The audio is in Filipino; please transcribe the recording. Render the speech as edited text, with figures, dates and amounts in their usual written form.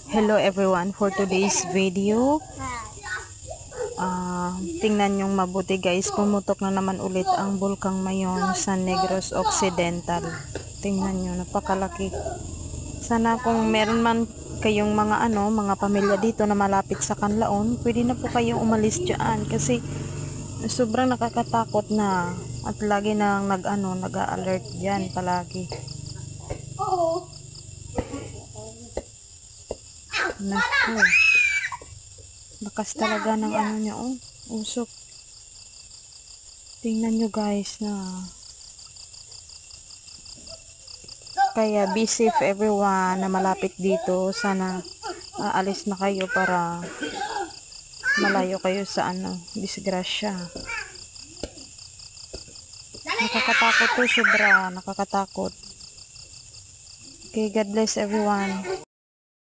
Hello everyone, for today's video, tingnan nyong mabuti guys, pumutok na naman ulit ang Bulkang Mayon sa Negros Occidental. Tingnan nyo, napakalaki. Sana kung meron man kayong mga pamilya dito na malapit sa Canlaon, pwede na po kayong umalis dyan kasi sobrang nakakatakot na at lagi nang nag-a-alert dyan palagi. Naku, lakas talaga ng niya, usok. Tingnan nyo guys na. Kaya be safe everyone na malapit dito. Sana aalis na kayo para malayo kayo sa disgrasya. Nakakatakot to, sobra nakakatakot. Okay, God bless everyone.